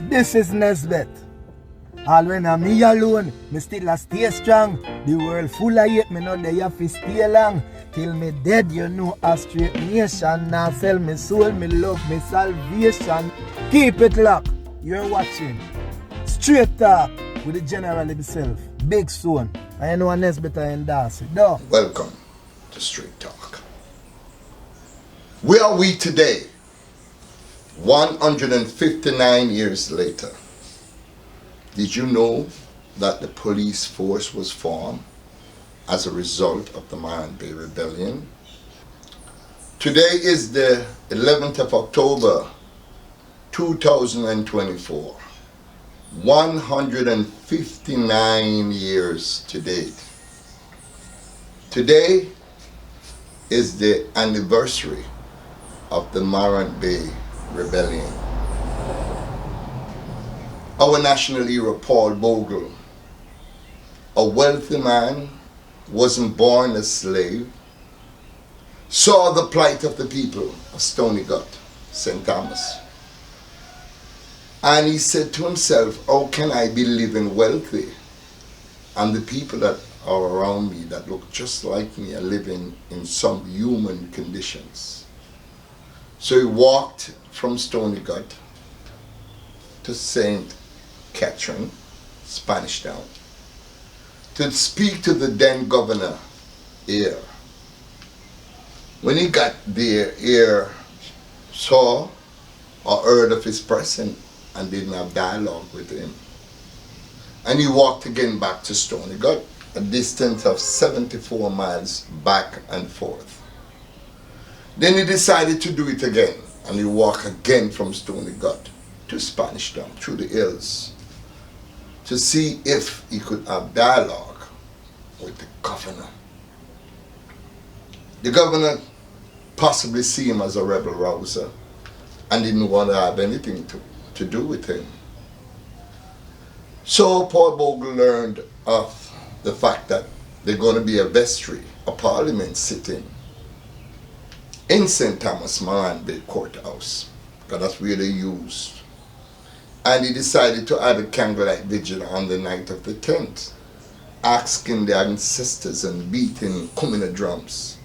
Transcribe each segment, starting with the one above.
This is Nesbeth. All when I'm me alone, me still a stay strong. The world full of hate, me know they have to stay long. Till me dead, you know a straight nation. Now sell me soul, me love, me salvation. Keep it locked. You're watching Straight Talk with the general himself, Big Son. I know Nesbeth and Darcy. No. Welcome to Straight Talk. Where are we today? 159 years later. Did you know that the police force was formed as a result of the Morant Bay Rebellion? Today is the 11th of October, 2024. 159 years to date. Today is the anniversary of the Morant Bay Rebellion. Our national hero, Paul Bogle, a wealthy man, wasn't born a slave, saw the plight of the people of Stony Gut, St. Thomas. And he said to himself, how can I be living wealthy and the people that are around me that look just like me are living in some human conditions? So he walked from Stony Gut to St. Catherine, Spanish Town, to speak to the then governor here. When he got there, here saw or heard of his presence and didn't have dialogue with him. And he walked again back to Stony Gut, a distance of 74 miles back and forth. Then he decided to do it again, and he walked again from Stony Gut to Spanish Town through the hills to see if he could have dialogue with the governor. The governor possibly see him as a rebel rouser and didn't want to have anything to do with him. So Paul Bogle learned of the fact that there's going to be a vestry, a parliament sitting in St. Thomas Morant Bay Courthouse, because that's where they used. And he decided to add a candlelight vigil on the night of the 10th, asking the ancestors and beating kumina drums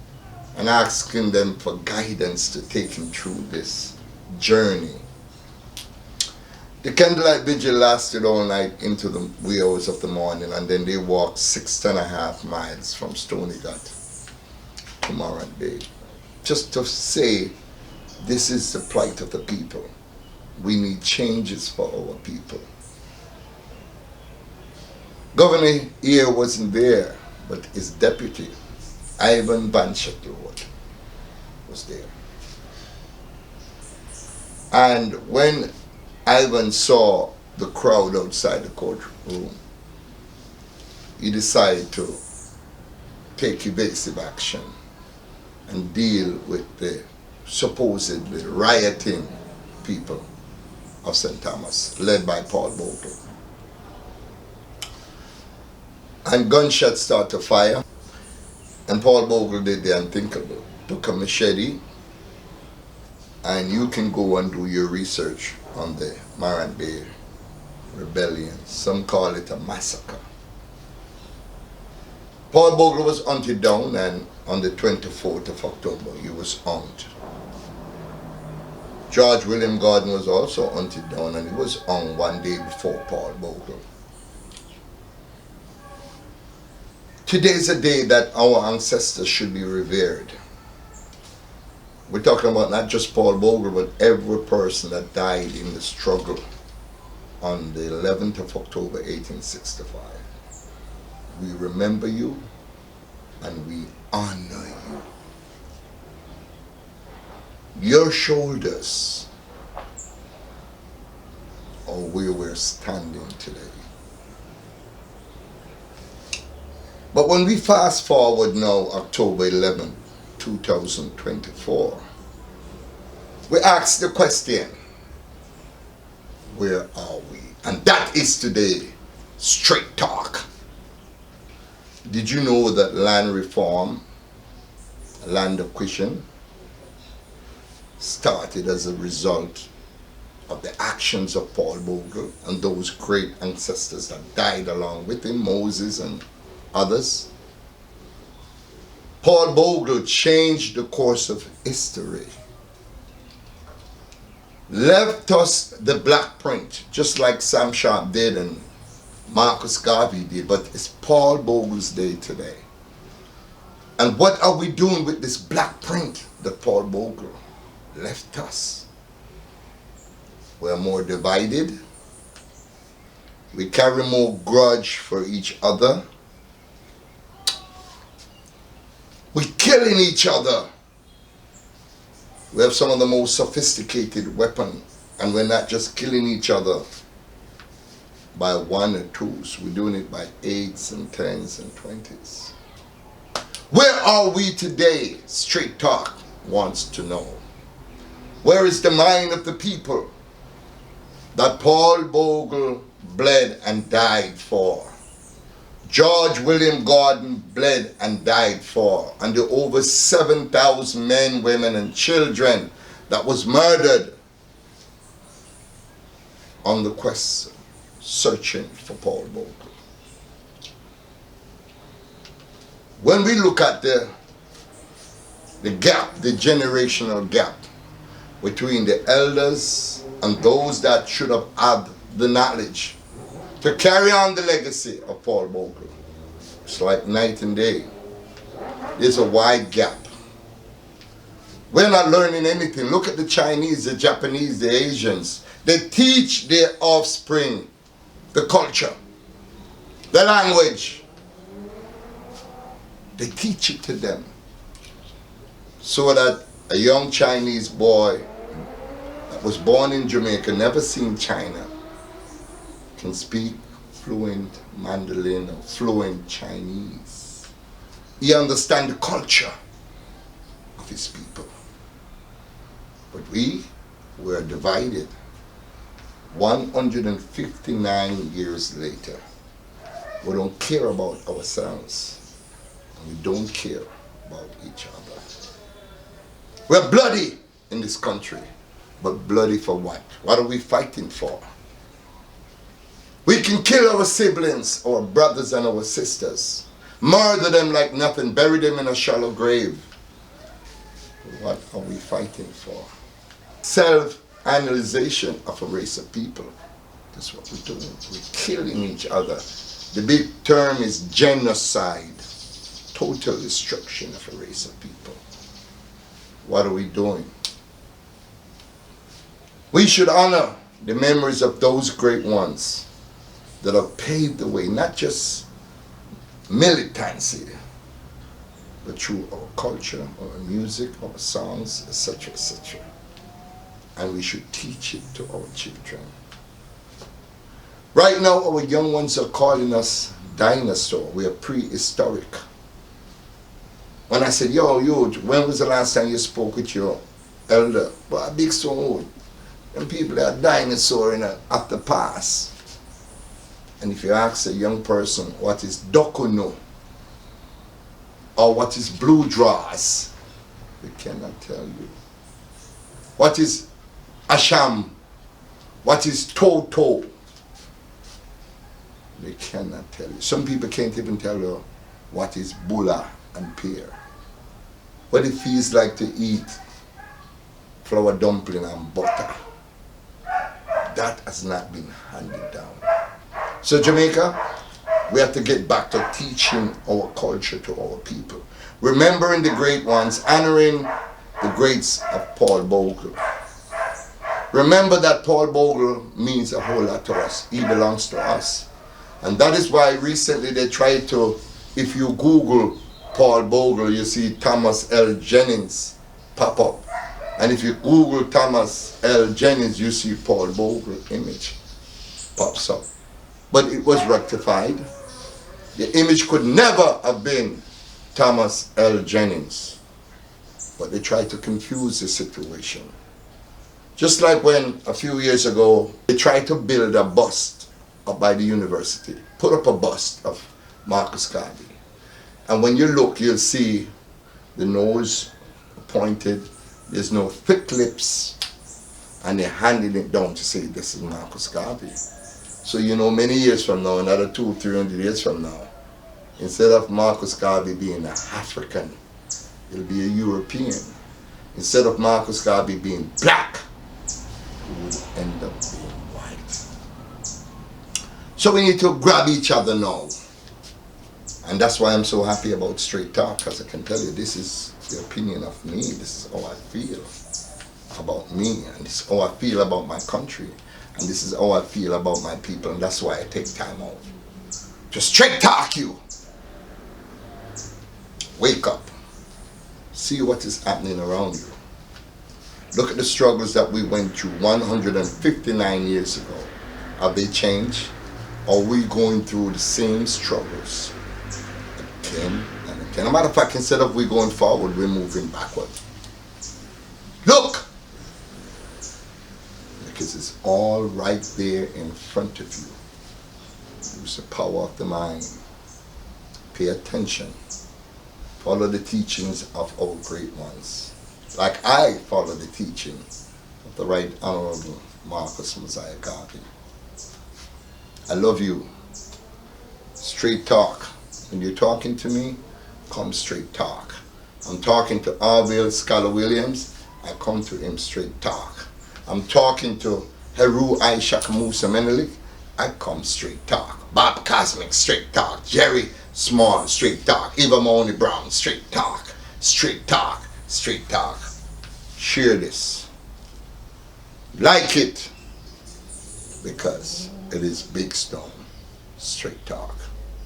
and asking them for guidance to take him through this journey. The candlelight vigil lasted all night into the wee hours of the morning, and then they walked 6.5 miles from Stony Gut to Morant Bay, just to say, this is the plight of the people. We need changes for our people. Governor here wasn't there, but his deputy, Ivan Van Shettlwood, was there. And when Ivan saw the crowd outside the courtroom, he decided to take evasive action and deal with the supposedly rioting people of St. Thomas, led by Paul Bogle. And gunshots started to fire, and Paul Bogle did the unthinkable. Took a machete, and you can go and do your research on the Morant Bay Rebellion. Some call it a massacre. Paul Bogle was hunted down, and on the 24th of October, he was hanged. George William Gordon was also hunted down, and he was hung one day before Paul Bogle. Today is a day that our ancestors should be revered. We're talking about not just Paul Bogle, but every person that died in the struggle on the 11th of October, 1865. We remember you and we honor you. Your shoulders are where we're standing today. But when we fast forward now, October 11, 2024, we ask the question, where are we? And that is today, Straight Talk. Did you know that land reform, land acquisition, started as a result of the actions of Paul Bogle and those great ancestors that died along with him, Moses and others. Paul Bogle changed the course of history. Left us the black print, just like Sam Sharp did and Marcus Garvey did, but it's Paul Bogle's day today. And what are we doing with this black print that Paul Bogle left us? We're more divided. We carry more grudge for each other. We're killing each other. We have some of the most sophisticated weapons, and we're not just killing each other by 1 or 2s. We're doing it by 8s and 10s and 20s. Where are we today? Straight Talk wants to know. Where is the mind of the people that Paul Bogle bled and died for? George William Gordon bled and died for, and the over 7,000 men, women, and children that was murdered on the quest searching for Paul Bogle. When we look at the gap, the generational gap between the elders and those that should have had the knowledge to carry on the legacy of Paul Bogle, it's like night and day. There's a wide gap. We're not learning anything. Look at the Chinese, the Japanese, the Asians. They teach their offspring the culture, the language. They teach it to them so that a young Chinese boy that was born in Jamaica, never seen China, can speak fluent Mandarin or fluent Chinese. He understands the culture of his people. But we were divided 159 years later. We don't care about ourselves, and we don't care about each other. We're bloody in this country, but bloody for what? What are we fighting for? We can kill our siblings, our brothers and our sisters, murder them like nothing, bury them in a shallow grave. But what are we fighting for? Self-analyzation of a race of people. That's what we're doing. We're killing each other. The big term is genocide, total destruction of a race of people. What are we doing? We should honor the memories of those great ones that have paved the way, not just militancy, but through our culture, our music, our songs, etc., etc. And we should teach it to our children. Right now, our young ones are calling us dinosaur. We are prehistoric. When I said, yo, when was the last time you spoke with your elder? Well, big so old. And people are dinosaur at the past. And if you ask a young person what is dokuno or what is blue draws, they cannot tell you. What is asham? What is toto? They cannot tell you. Some people can't even tell you what is bula and pear. What it feels like to eat flour dumpling and butter. That has not been handed down. So Jamaica, we have to get back to teaching our culture to our people. Remembering the great ones, honoring the greats of Paul Bogle. Remember that Paul Bogle means a whole lot to us. He belongs to us. And that is why recently they tried to, if you Google Paul Bogle, you see Thomas L. Jennings pop up. And if you Google Thomas L. Jennings, you see Paul Bogle image pops up. But it was rectified. The image could never have been Thomas L. Jennings. But they tried to confuse the situation. Just like when a few years ago, they tried to build a bust up by the university. Put up a bust of Marcus Garvey. And when you look, you'll see the nose pointed. There's no thick lips. and they're handing it down to say this is Marcus Garvey. So many years from now, another 200-300 years from now, instead of Marcus Garvey being an African, he'll be a European. Instead of Marcus Garvey being black, he will end up being white. So we need to grab each other now. And that's why I'm so happy about Straight Talk, because I can tell you this is the opinion of me. This is how I feel about me, and this is how I feel about my country, and this is how I feel about my people, and that's why I take time out to straight talk you. Wake up. See what is happening around you. Look at the struggles that we went through 159 years ago. Have they changed? Are we going through the same struggles again and again? As a matter of fact, instead of we going forward, we're moving backward. Look! Because it's all right there in front of you. Use the power of the mind. Pay attention. Follow the teachings of our great ones. Like I follow the teaching of the Right Honorable Marcus Mosiah Garvey. I love you. Straight talk. When you're talking to me, come straight talk. I'm talking to Arville Scholar Williams, I come to him straight talk. I'm talking to Heru Ishak Musa Menelik, I come straight talk. Bob Cosmic, straight talk. Jerry Small, straight talk. Eva Mahoney Brown, straight talk. Straight talk. Straight talk. Share this. Like it. Because it is Big Stone. Straight talk.